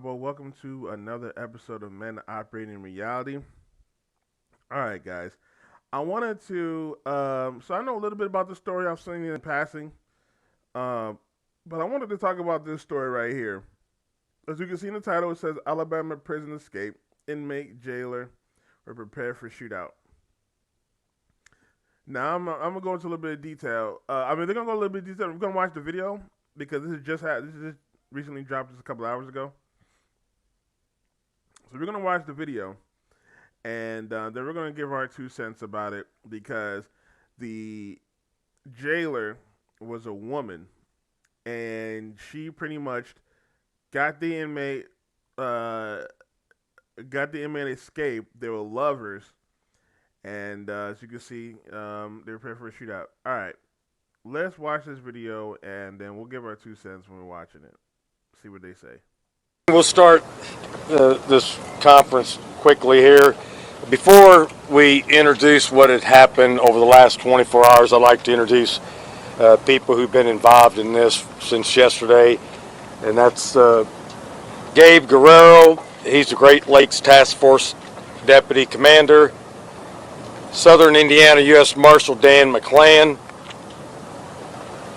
Well, welcome to another episode of Men Operating in Reality. All right, guys. I wanted to, so I know a little bit about the story. I've seen it in passing, um, but I wanted to talk about this story right here. As you can see in the title, it says Alabama prison escape, inmate, jailer were prepared for shootout. Now I'm gonna go into a little bit of detail. They're gonna go a little bit of detail. We're gonna watch the video because this is just recently dropped just a couple hours ago. So we're gonna watch the video, and then we're gonna give our 2 cents about it because the jailer was a woman, and she pretty much got the inmate, uh, got the inmate escape. They were lovers, and as you can see, they were prepared for a shootout. All right, let's watch this video, and then we'll give our 2 cents when we're watching it. See what they say. We'll start this conference quickly here. Before we introduce what had happened over the last 24 hours, I'd like to introduce people who've been involved in this since yesterday, and that's Gabe Guerrero. He's the Great Lakes Task Force Deputy Commander. Southern Indiana U.S. Marshal Dan McClan.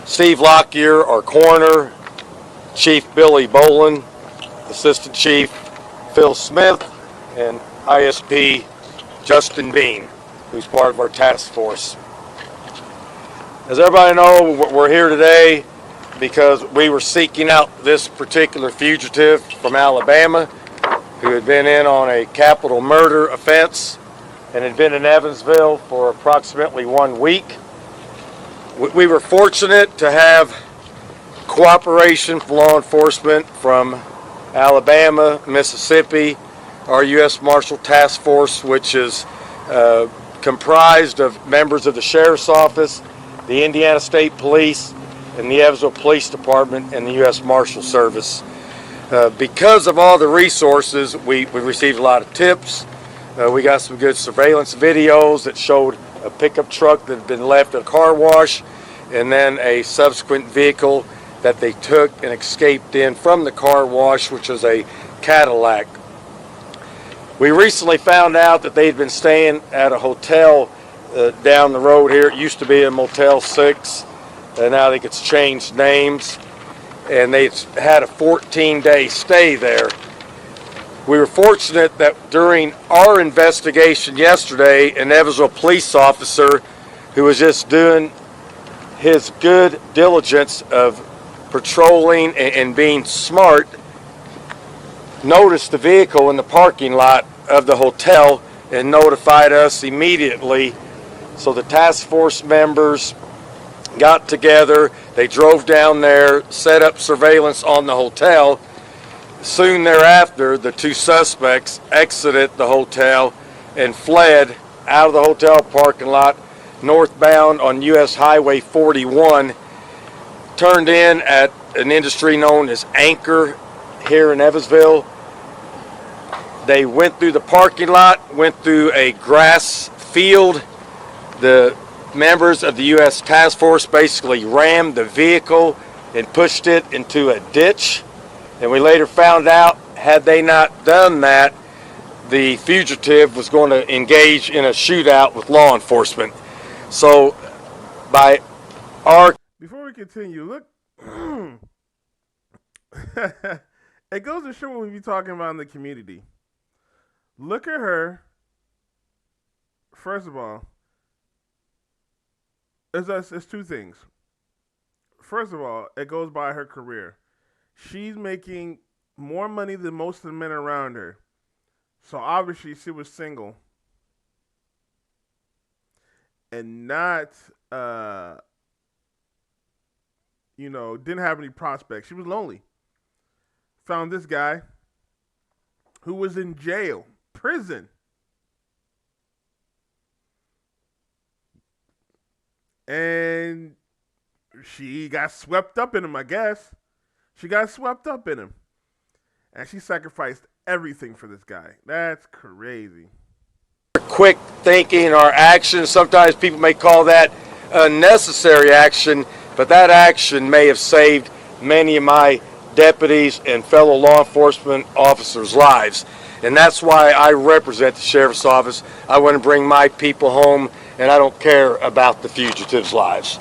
Steve Lockyer, our coroner. Chief Billy Bolin, Assistant Chief Phil Smith, and ISP Justin Bean, who's part of our task force. As everybody knows, we're here today because we were seeking out this particular fugitive from Alabama who had been in on a capital murder offense and had been in Evansville for approximately 1 week. We were fortunate to have cooperation from law enforcement from Alabama, Mississippi, our U.S. Marshal Task Force, which is comprised of members of the Sheriff's Office, the Indiana State Police, and the Evansville Police Department, and the U.S. Marshal Service. Because of all the resources, we received a lot of tips. We got some good surveillance videos that showed a pickup truck that had been left at a car wash, and then a subsequent vehicle that they took and escaped in from the car wash, which was a Cadillac. We recently found out that they'd been staying at a hotel down the road here. It used to be a Motel 6, and now I think it's changed names, and they had a 14-day stay there. We were fortunate that during our investigation yesterday, an Evansville police officer who was just doing his good diligence of patrolling and being smart noticed the vehicle in the parking lot of the hotel and notified us immediately. So the task force members got together, they drove down there, set up surveillance on the hotel. Soon thereafter, the two suspects exited the hotel and fled out of the hotel parking lot northbound on US Highway 41, turned in at an industry known as Anchor here in Evansville. They went through the parking lot, went through a grass field. The members of the U.S. Task Force basically rammed the vehicle and pushed it into a ditch. And we later found out, had they not done that, the fugitive was going to engage in a shootout with law enforcement. So, by our... Before we continue, look, it goes to show what we be talking about in the community. Look at her. First of all, it's two things. First of all, it goes by her career. She's making more money than most of the men around her. So obviously she was single. And not, didn't have any prospects. She was lonely. Found this guy who was in jail, prison. And she got swept up in him, I guess. She got swept up in him. And she sacrificed everything for this guy. That's crazy. Quick thinking, our actions, sometimes people may call that unnecessary action, but that action may have saved many of my deputies, and fellow law enforcement officers' lives. And that's why I represent the Sheriff's Office. I want to bring my people home, and I don't care about the fugitives' lives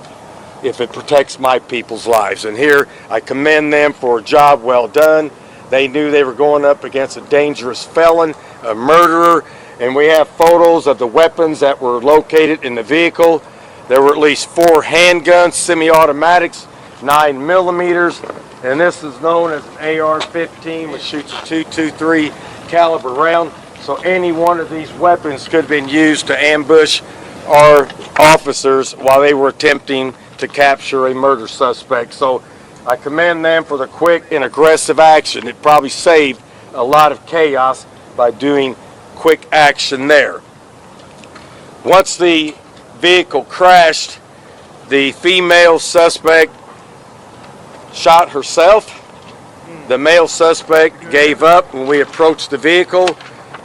if it protects my people's lives. And here I commend them for a job well done. They knew they were going up against a dangerous felon, a murderer, and we have photos of the weapons that were located in the vehicle. There were at least 4 handguns, semi-automatics, 9 millimeters, and this is known as an AR-15, which shoots a .223 caliber round. So any one of these weapons could have been used to ambush our officers while they were attempting to capture a murder suspect. So I commend them for the quick and aggressive action. It probably saved a lot of chaos by doing quick action there. Once the vehicle crashed, the female suspect shot herself. The male suspect gave up when we approached the vehicle.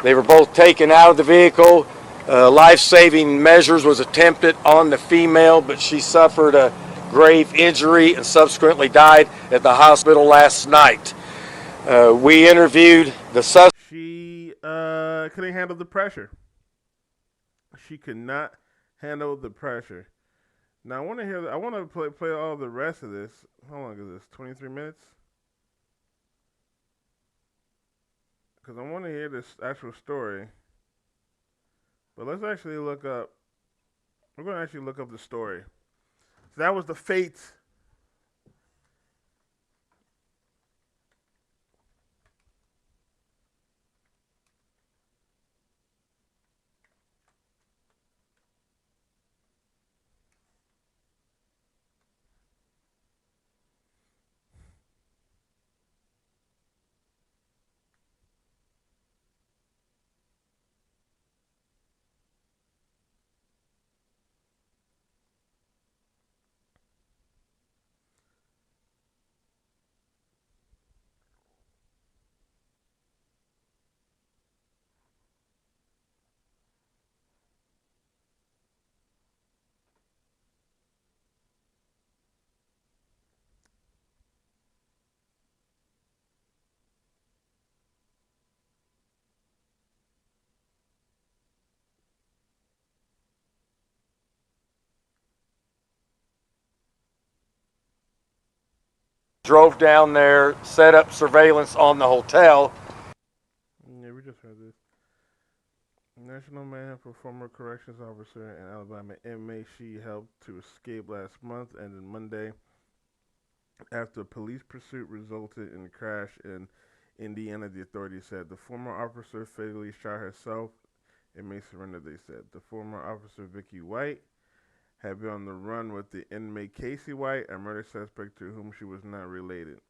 They were both taken out of the vehicle. Life-saving measures was attempted on the female, but she suffered a grave injury and subsequently died at the hospital last night. We interviewed the suspect. She couldn't handle the pressure. She could not handle the pressure. Now I want to hear. I want to play all the rest of this. How long is this? 23 minutes. Because I want to hear this actual story. But let's actually look up. We're going to actually look up the story. So that was the fate. Drove down there, set up surveillance on the hotel. Yeah, we just heard this. National Manhunt for former corrections officer in Alabama inmate she helped to escape last month ended Monday after police pursuit resulted in a crash in Indiana. The authorities said the former officer fatally shot herself and may surrender. They said the former officer Vicky White had been on the run with the inmate Casey White, a murder suspect to whom she was not related,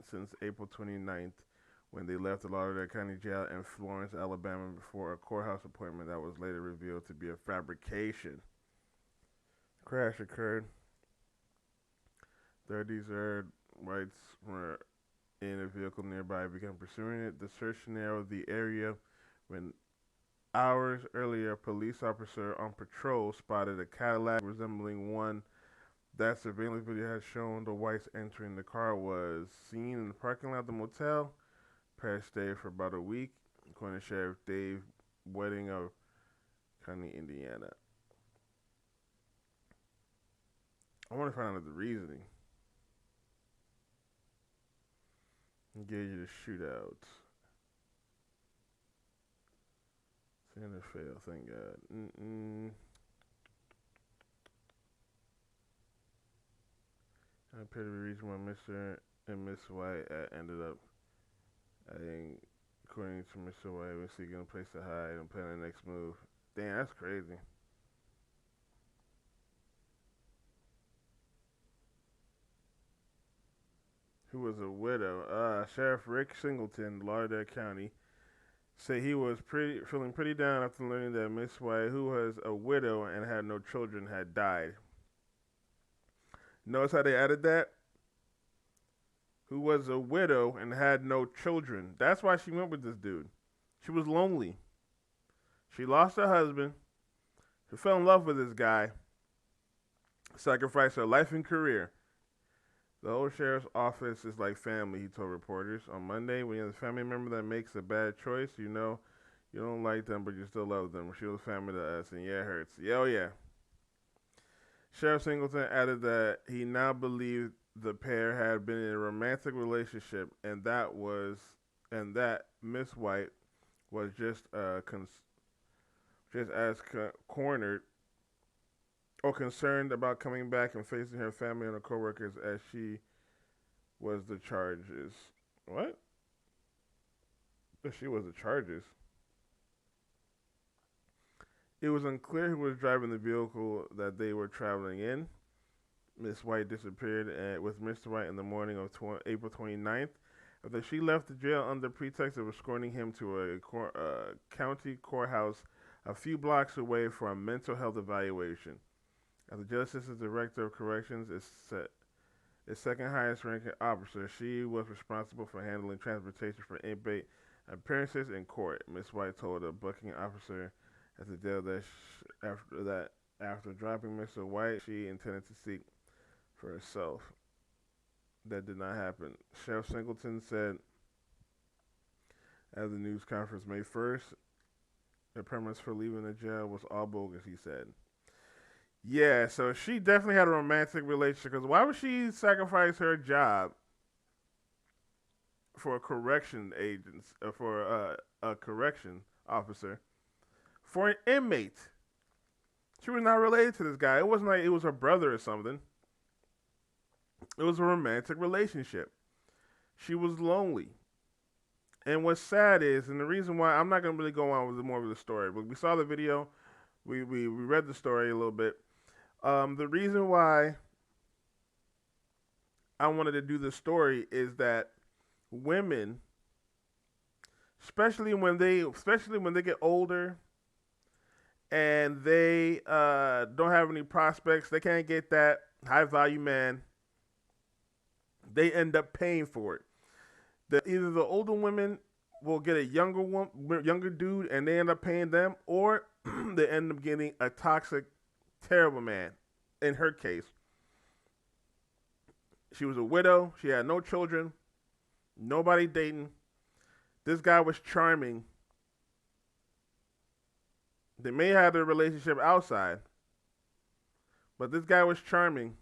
since April 29th, when they left the Lauderdale County Jail in Florence, Alabama, before a courthouse appointment that was later revealed to be a fabrication. The crash occurred. 30s Whites were in a vehicle nearby, began pursuing it. The search narrowed the area when hours earlier, a police officer on patrol spotted a Cadillac resembling one that surveillance video had shown the Whites entering. The car was seen in the parking lot of the motel. Pair stayed for about a week, according to Sheriff Dave Wedding of County, Indiana. I want to find out the reasoning. Engage in a shootout. Santa failed, thank God. I appear to be the reason why Mr. and Miss White ended up, according to Mr. White, was seeking a place to hide and planning the next move. Damn, that's crazy. Who was a widow? Sheriff Rick Singleton, Lauderdale County, said he was feeling pretty down after learning that Miss White, who was a widow and had no children, had died. Notice how they added that? Who was a widow and had no children. That's why she went with this dude. She was lonely. She lost her husband. She fell in love with this guy. Sacrificed her life and career. The old sheriff's office is like family, he told reporters. On Monday, when you have a family member that makes a bad choice, you know you don't like them, but you still love them. She was family to us, and yeah, it hurts. Yeah, oh yeah. Sheriff Singleton added that he now believed the pair had been in a romantic relationship, and that Miss White was just as cornered or concerned about coming back and facing her family and her coworkers as she was the charges. What? She was the charges. It was unclear who was driving the vehicle that they were traveling in. Miss White disappeared with Mr. White in the morning of April 29th after she left the jail under pretext of escorting him to a county courthouse a few blocks away for a mental health evaluation. As the jail assistant director of corrections, its second highest ranking officer, she was responsible for handling transportation for inmate appearances in court. Miss White told a booking officer at the jail that after dropping Mr. White, she intended to seek for herself. That did not happen. Sheriff Singleton said at the news conference May 1st, the premise for leaving the jail was all bogus, he said. Yeah, so she definitely had a romantic relationship. Because why would she sacrifice her job for a correction agent, for a correction officer, for an inmate? She was not related to this guy. It wasn't like it was her brother or something. It was a romantic relationship. She was lonely. And what's sad is, and the reason why I'm not gonna really go on with more of the story, but we saw the video, we read the story a little bit. The reason why I wanted to do this story is that women, especially when they get older and they don't have any prospects, they can't get that high value man. They end up paying for it. Either the older women will get a younger dude, and they end up paying them, or they end up getting a toxic, terrible man. In her case, she was a widow. She had no children, nobody dating. This guy was charming. They may have a relationship outside, but this guy was charming,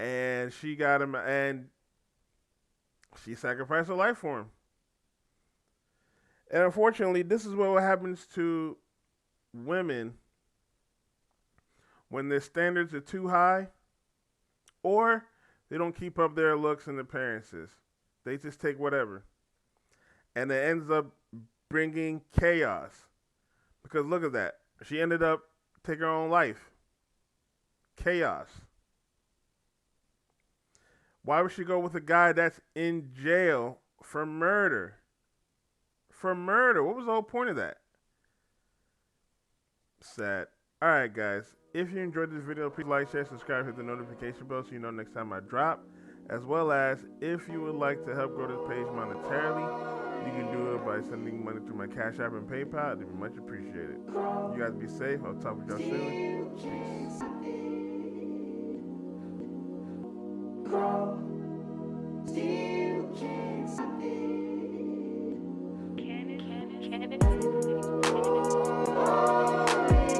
and she got him, and she sacrificed her life for him. And unfortunately, this is what happens to women when their standards are too high, or they don't keep up their looks and appearances. They just take whatever. And it ends up bringing chaos. Because look at that. She ended up taking her own life. Chaos. Why would she go with a guy that's in jail for murder? For murder. What was the whole point of that? Sad. Alright, guys. If you enjoyed this video, please like, share, subscribe, hit the notification bell so you know next time I drop. As well as, if you would like to help grow this page monetarily, you can do it by sending money through my Cash App and PayPal. It'd be much appreciated. You guys be safe. I'll talk with y'all soon. Peace.